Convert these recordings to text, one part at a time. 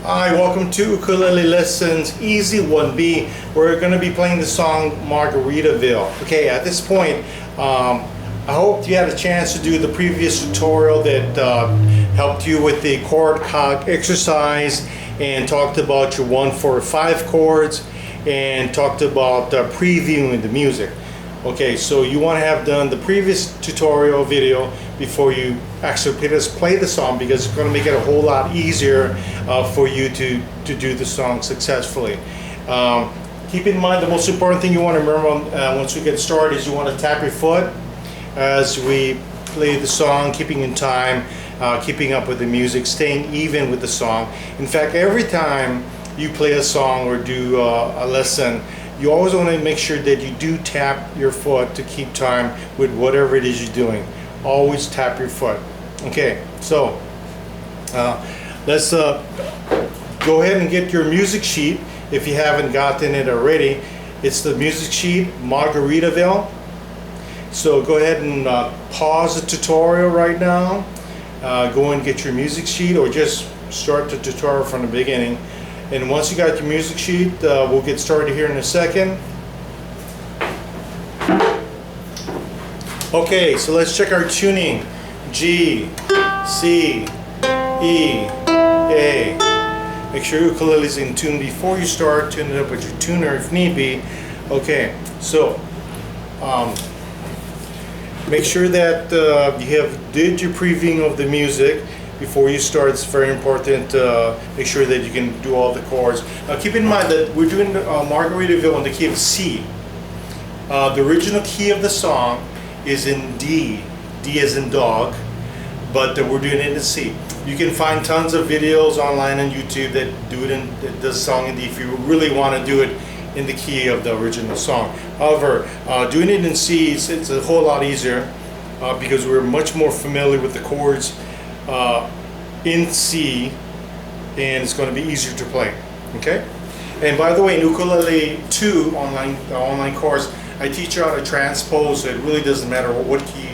Hi, welcome to Ukulele Lessons Easy 1B. We're going to be playing the song Margaritaville. Okay, at this point, I hope you had a chance to do the previous tutorial that helped you with the chord exercise and talked about your 1, 4, 5 chords and talked about previewing the music. Okay, so you want to have done the previous tutorial video before you actually play the song, because it's going to make it a whole lot easier for you to do the song successfully. Keep in mind, the most important thing you want to remember once we get started is you want to tap your foot as we play the song, keeping in time, keeping up with the music, staying even with the song. In fact, every time you play a song or do a lesson, you always want to make sure that you do tap your foot to keep time with whatever it is you're doing. Always tap your foot. Okay, so let's go ahead and get your music sheet if you haven't gotten it already. It's the music sheet, Margaritaville. So go ahead and pause the tutorial right now. Go and get your music sheet, or just start the tutorial from the beginning. And once you got your music sheet, we'll get started here in a second. Okay, so let's check our tuning. G, C, E, A. Make sure your ukulele is in tune before you start. Tune it up with your tuner if need be. Okay, so make sure that you did your previewing of the music before you start. It's very important. Make sure that you can do all the chords. Now keep in mind that we're doing Margaritaville in the key of C. The original key of the song is in D. D as in dog, but we're doing it in C. You can find tons of videos online on YouTube that do it in the song in D if you really want to do it in the key of the original song. However, doing it in C, it's a whole lot easier because we're much more familiar with the chords in C, and it's going to be easier to play. Okay. And by the way, in Ukulele 2 online course, I teach you how to transpose. So it really doesn't matter what key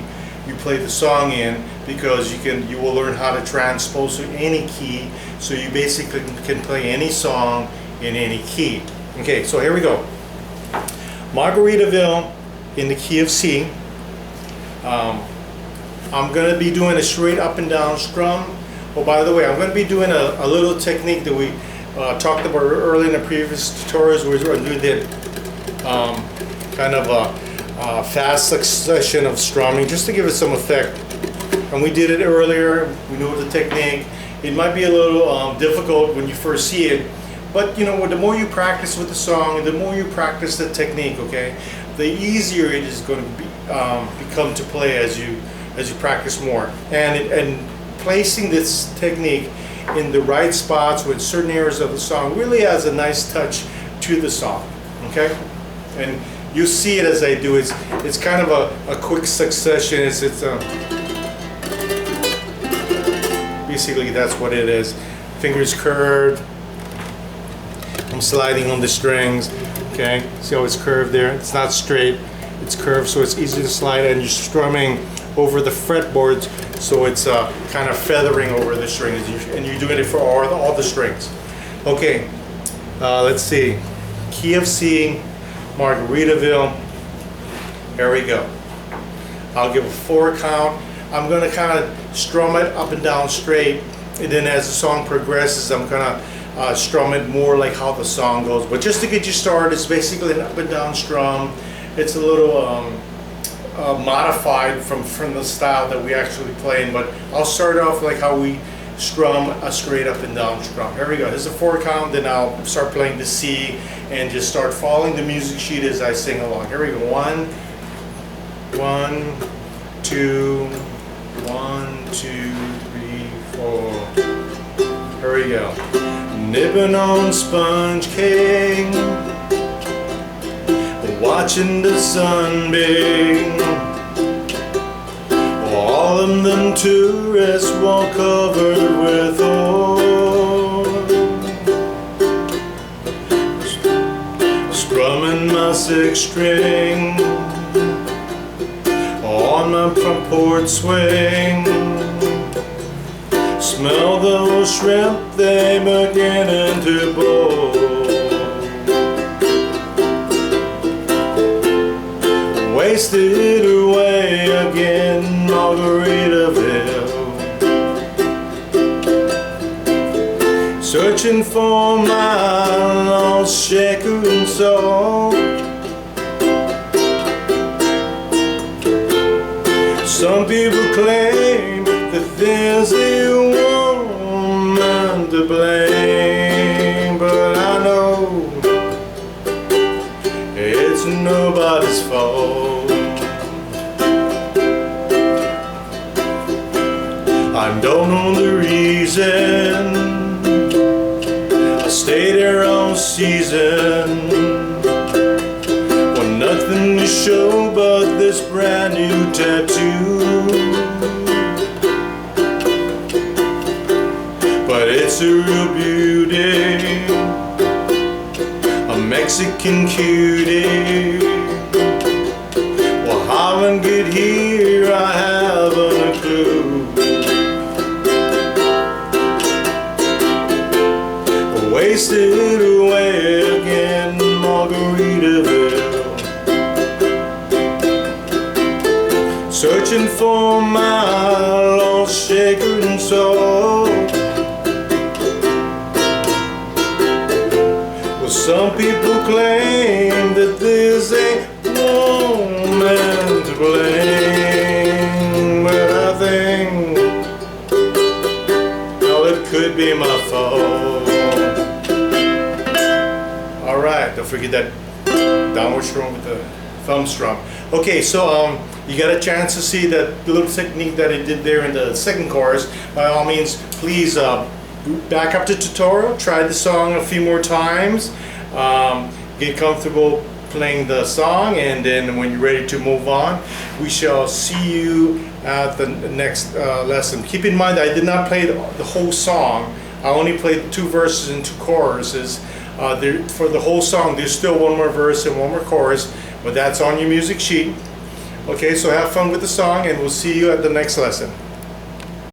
you play the song in, because you will learn how to transpose to any key. So you basically can play any song in any key. Okay, so here we go. Margaritaville in the key of C. I'm going to be doing a straight up and down strum. Oh, by the way, I'm going to be doing a little technique that we talked about early in the previous tutorials, where we're doing that kind of a fast succession of strumming just to give it some effect. And we did it earlier. We know the technique. It might be a little difficult when you first see it, but you know, the more you practice with the song, the more you practice the technique, okay, the easier it is going to become to play as you practice more. And placing this technique in the right spots with certain areas of the song really adds a nice touch to the song. Okay, and you see it as I do. It's kind of a quick succession. It's basically that's what it is. Fingers curved. I'm sliding on the strings. Okay, see how it's curved there? It's not straight. It's curved, so it's easy to slide, and you're strumming over the fretboards, so it's kind of feathering over the strings, and you're doing it for all the strings. Okay, let's see. Key of C, Margaritaville. Here we go. I'll give a 4 count. I'm going to kind of strum it up and down straight, and then as the song progresses, I'm going to strum it more like how the song goes. But just to get you started, it's basically an up and down strum. It's a little modified from the style that we actually play, but I'll start off like how we strum a straight up and down strum. Here we go. This is a 4 count, then I'll start playing the C and just start following the music sheet as I sing along. Here we go. 1, 1, 2, 1, 2, 3, 4. Here we go. Nipping on sponge cake, watching the sun bake. All of them tourists were covered with oil, strumming my 6 string on my front porch swing. Smell those shrimp, they beginning to boil. Wasted away again, Margaritaville. Searching for my lost shaken soul. Some people claim that there's a woman to blame, but I know it's nobody's fault. I don't know the reason I stayed here all season, with nothing to show but this brand new tattoo. But it's a real beauty, a Mexican cutie. Well, how I get here, I haven't a clue. Wasted away again, Margaritaville. Searching for my lost shaken soul. Well, some people claim that there's a woman to blame, but I think, oh, it could be my fault. Alright, don't forget that downward strum with the thumb strum. Okay, so you got a chance to see that little technique that I did there in the second chorus. By all means, please back up to tutorial, try the song a few more times, get comfortable playing the song, and then when you're ready to move on, we shall see you at the next lesson. Keep in mind that I did not play the whole song. I only played 2 verses and 2 choruses. For the whole song, there's still 1 more verse and 1 more chorus, but that's on your music sheet. Okay, so have fun with the song, and we'll see you at the next lesson.